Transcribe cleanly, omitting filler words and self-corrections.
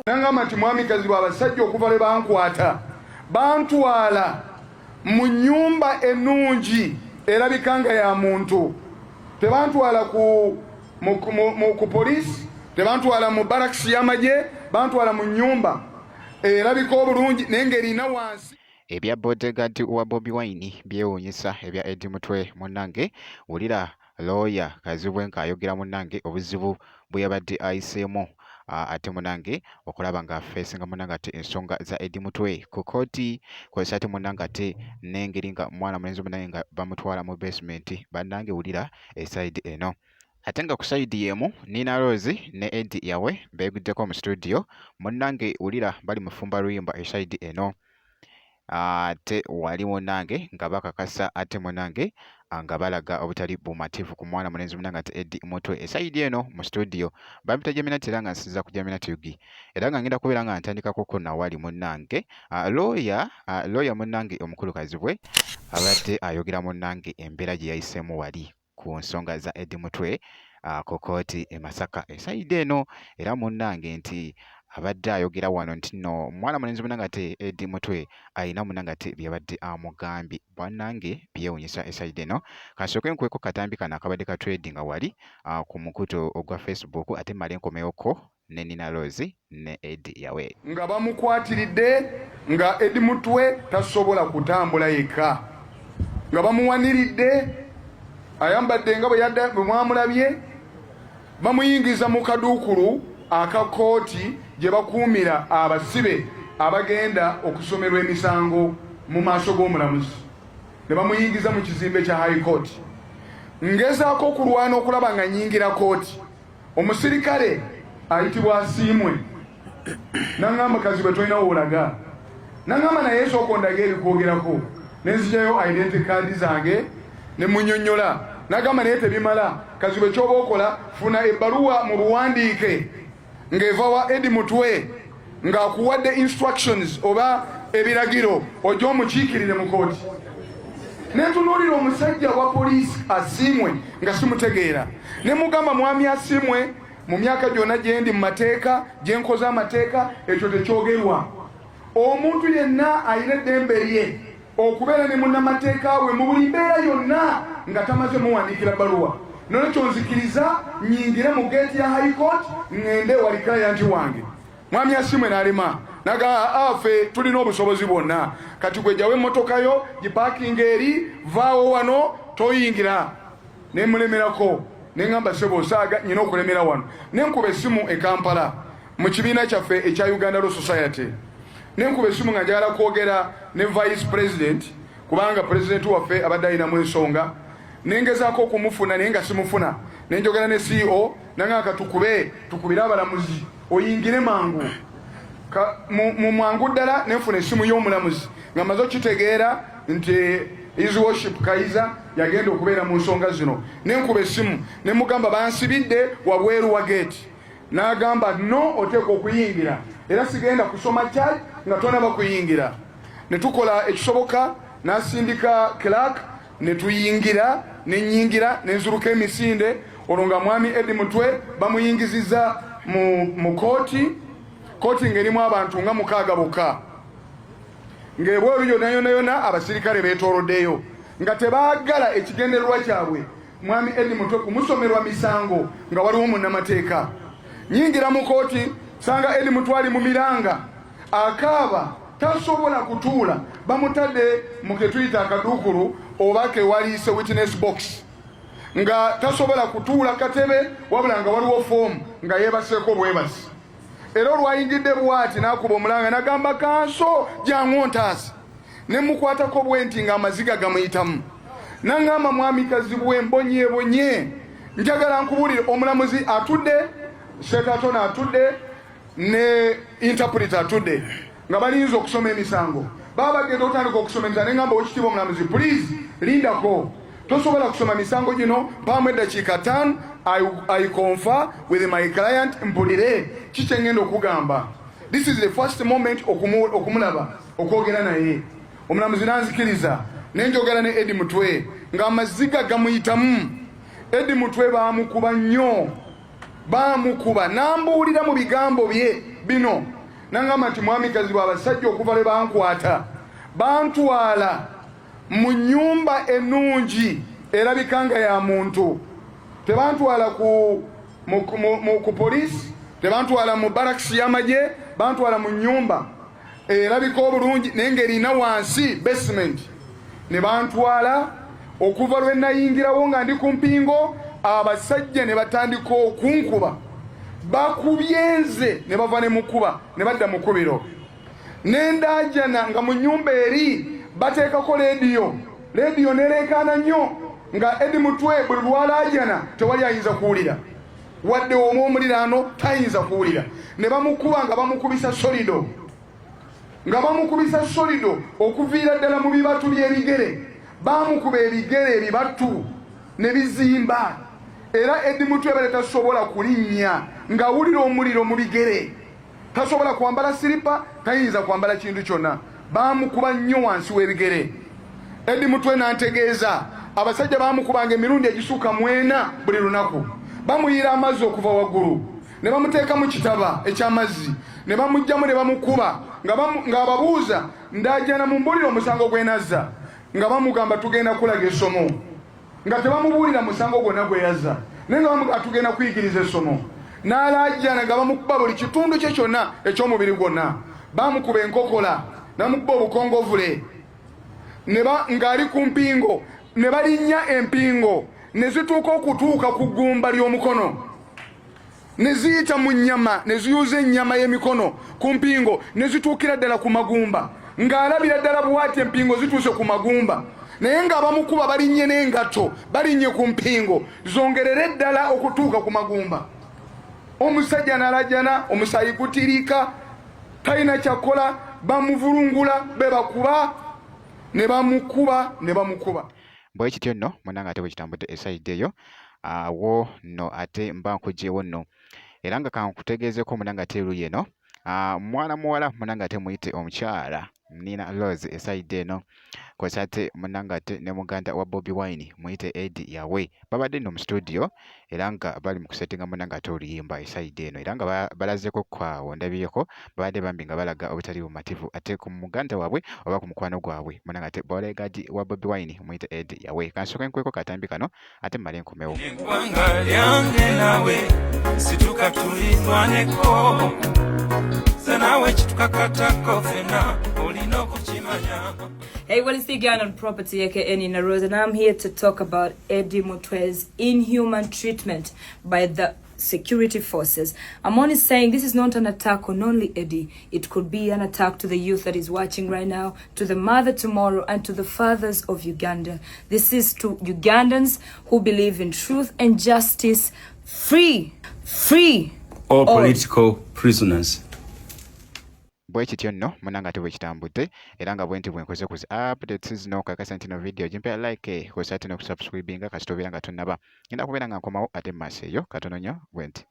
Nangamba nti mwami Kazibu abasajja okuva le bankwata bantwala mu nnyumba ennungi erabikanga ya muntu. Tebantwala ku police, tebantwala mu barracks y'amagye, bantwala mu nnyumba erabika obulungi n'engeri ina wansi. Ebya bodyguard wa Bobi Wine byewuunyisa ebya Eddie Mutwe munnange. Wulira lawyer Kazibwe ng'ayogera munnange obuzibu bwe yabadde ayiseemu ate munnange okulaba ng'afeesinga munnange ate ensonga za Eddie Mutwe ku kooti, kwesa ate munnange ate n'engeri nga mwana mulenzi munnange nga bamutwala mu basement. Bannange wulira esayidi eno. Ate nga ku sayidi y'emu Nina Rose ne Eddie yawe beeguddeko mu studio munnange wulira bali mu fumba luyimba esayidi eno. Ate wali munnange nga bakakasa ate munnange nga balaga obutali bumativu ku mwana mulenzi munnange ate Eddie Mutwe esayidi eno mu studio. Bampita Jaminati era nga nsiza ku Jaminati Yugi era nga ngenda kubeera nga ntandikako konna wali munnange lawyer munnange omukulu Kazibwe abadde ayogera munnange embeera gye yayiseemu wali ku nsonga za Eddie Mutwe ku kooti e Masaka esayidi eno era munnange nti abadde ayogera wano nti nno mwana mulenzi munnange ate Eddie Mutwe ayina munnange ate byabadde amugambye. Bannange byewuunyisa esayidi eno. Kansooke nkweko katambi kano akabadde ka trading nga wali ku mukutu ogwa Facebook ate male nkomeyoko ne Nina Rose ne Eddie yawe nga bamukwatiridde nga Eddie Mutwe tasobola kutambula yekka, nga bamuwaniridde ayambadde nga bwe mwamulabye, bamuyingiza mu kaduukulu aka kooti gye bakuumira abasibe abagenda okusomerwa emisango mu maaso g'omulamuzi, ne bamuyingiza mu kizimbe kya High Court. Ngezaako okulwana okulaba nga nyingira kooti, omusirikale ayitibwa Asiimwe n'angamba Kazibwe tolina woolaga, n'angamba naye sooka ondage ebikwogerako, ne nzijayo identity card zange ne munnyonnyola, n'agamba naye tebimala, Kazibwe ky'oba okola funa ebbaluwa mu buwandiike ng'eva wa Eddie Mutwe ng'akuwadde instructions oba ebiragiro ojja omukiikirire mu kooti. Ne ntunuulira omusajja wa poliisi Asiimwe nga simutegeera, ne mugamba mwami Asiimwe mu myaka gyonna gye ndi mu mateeka gye nkoze amateeka ekyo tekyogerwa. Omuntu yenna ayina eddembe lye okubeera ne munnamateeka we mu buli mbeera yonna nga tamaze muwandiikira bbaluwa. Nolwekyo nzikiriza nyingire mu geeti ya High Court ngende wali client wange. Mwami Asiimwe n'alema naga afe tulina obusobozi bwonna, kati gwe jawe emmotoka yo gipakinga eri, vaawo wano toyingira. Ne mulemerako ne ngamba sebo osaaga nyina okulemera wano, ne nkuba essimu e Kampala mu kibiina kyaffe ekya Uganda Law Society, ne nkuba essimu nga njagala kwogera ne Vice President kubanga President waffe abadde ayinamu ensonga. Nengezaako okumufuna naye nga simufuna, ne njogera ne CEO nangaka tukubire abalamuzi oyingire mangu mu mangu ddala. Nenfuna essimu y'omulamuzi nga maze okitegeera nti His Worship Kaiza yagenda okubeera mu nsonga zino. Nenkuba essimu ne mugamba bansibidde wabweru wa geeti, n'agamba no oteeka okuyingira era sigenda kusoma charge nga tonaba kuyingira. Ne tukola ekisoboka, n'asindika clerk ne tuyingira, ne nyingira ne nzuruka emisinde. Olwo nga mwami Eddie Mutwe bamuyingiziza mu kooti ng'erimu abantu nga 6 bokka, ng'ebweru yonna abasirikale beetooloddeyo nga tebaagala ekigendererwa kyabwe mwami Eddie Mutwe kumusomerwa misango nga waliwo munnamateeka. Nyingira mu kooti sanga Eddie Mutwe ali mu miranga akaaba, tasobola kutuula, bamutadde mu ke tuyita akaduukulu oba ke waliise witness box, nga tasobola kutuula katebe wabula nga waliwo foomu nga yeebaseeko bwebasi. Era olwayingidde bw'ati n'akuba omulanga n'agamba kanso jangu ntaasi, ne mukwatako bwenti ng'amaziga gamuyitamu. N'angamba mwami Kazibwe mbonyeebonye, njagala nkubuulire omulamuzi atudde, sekatona atudde ne interpreter atudde nga balinza okusoma emisango. Baba bagenda okutandika okusoma emisango, ne ngamba Oweekitiibwa omulamuzi please lindako, tosobola kusoma misango gino mpaamu eddakiika 5 I confer with my client mpulire kiki ngenda okugamba. This is the first moment okumulaba okwogera naye. Omulamuzi n'anzikiriza ne njogera ne Eddie Mutwe ng'amaziga gamuyitamu. Eddie Mutwe baamukuba nnyo, baamukuba n'ambuulira mu bigambo bye bino nangamba nti mwamikazi bw'abasajja okuva lwe bankwata bantwala mu nnyumba ennungi erabika nga ya muntu, tebantwala ku poliisi, tebantwala mu barakisi y'amagye, bantwala mu nnyumba erabika obulungi naye ng'erina wansi basement. Ne bantwala okuva lwe nayingirawo nga ndi ku mpingo, abasajja ne batandika okunkuba, bakubyenze ne bava ne mukuba ne badda mu kubiro. Nendaajana nga mu nnyumba eri bateekako leediyo nereekaana nnyo nga Eddie Mutwe buli lwalaajana tewali ayinza kuwulira, wadde omu omuliraano tayinza kuwulira. Ne bamukuba nga bamukubisa solido, okuviira ddala mu bibatu by'ebigere. Bamukuba ebigere ebibatu ne bizimba, era Eddie Mutwe bale tasobola kulinnya nga awulira omuliro mu bigere, tasobola kwambala siripa, tayinza kwambala kintu kyonna. Bamukuba nnyo wansi w'ebigere. Eddie Mutwe n'antegeeza abasajja bamukubanga emirundi egisuuka 4 buli lunaku. Bamuyiira amazzi okuva waggulu ne bamuteeka mu kitaba eky'amazzi ne bamugjamu ne bamukuba nga ababuuza ndaajana mu mbulira omusango gwe nazza, nga bamugamba tugenda kulaga essomo, nga tebamubuulira musango gwonna gwe yazza, naye nga bamugamba tugenda kuyigiriza essomo. N'alaajana nga bamukuba buli kitundu kye kyonna eky'omubiri gwonna. Bamukuba enkokola, namukuba obukongovule, ng'ali ku mpingo, ne balinnya empingo ne zituuka okutuuka ku ggumba ly'omukono, ne ziyita mu nnyama, ne ziyuza ennyama y'emikono ku mpingo, ne zituukira ddala ku magumba, ng'alabira ddala bw'ati empingo zituuse ku magumba, naye ng'abamukuba balinnye n'engatto, balinnye ku mpingo zongerere ddala okutuuka ku magumba. Omusajja n'alajana, omusaayi gutiriika, talina kyakola, bamuvulungula, bebakuba, ne bamukuba. Bwe kityo nno munanga ate bwe kitambudde esayidi eyo awo nno ate mba nkugyewo nno era nga kankutegeezeko munanga ate eruyi eno mwana muwala munanga ate muyite omukyala Nina Rose esayidi eno kw'ossa ate munanga ate ne muganda wa Bobi Wine muyite Eddie Yawe babadde nno mu studio era nga bali mu kusettinga munanga ate oluyimba esayidi eno era nga balazeko kwawo ndabyeko babadde bambi nga balaga obutali bumativu ate ku muganda waabwe oba ku mukwano gwabwe munanga ate bolegaji wa Bobi Wine muyite Eddie Yawe kansooke nkweko katambi kano ate mmale nkomewo. Eggwanga lyange nawe situka tulitwaneko nawe kitukakatako fena olina okukimanya. Hey, well, it's the Ugandan Property, aka Nina Rose, and I'm here to talk about Eddie Mutwe's inhuman treatment by the security forces. I'm only saying this is not an attack on only Eddie. It could be an attack to the youth that is watching right now, to the mother tomorrow, and to the fathers of Uganda. This is to Ugandans who believe in truth and justice. Free all political prisoners. Bwe kityo nno munanga ate bwe kitambudde era nga bwe nti bwe nkoze ku updates zino kakasa nti no video gimpe like kw'ossa ate n'okusubscribinga kasita obeera nga tonnaba ngenda kubeera nga nkomawo ate mu maaso eyo katono nnyo bwe nti.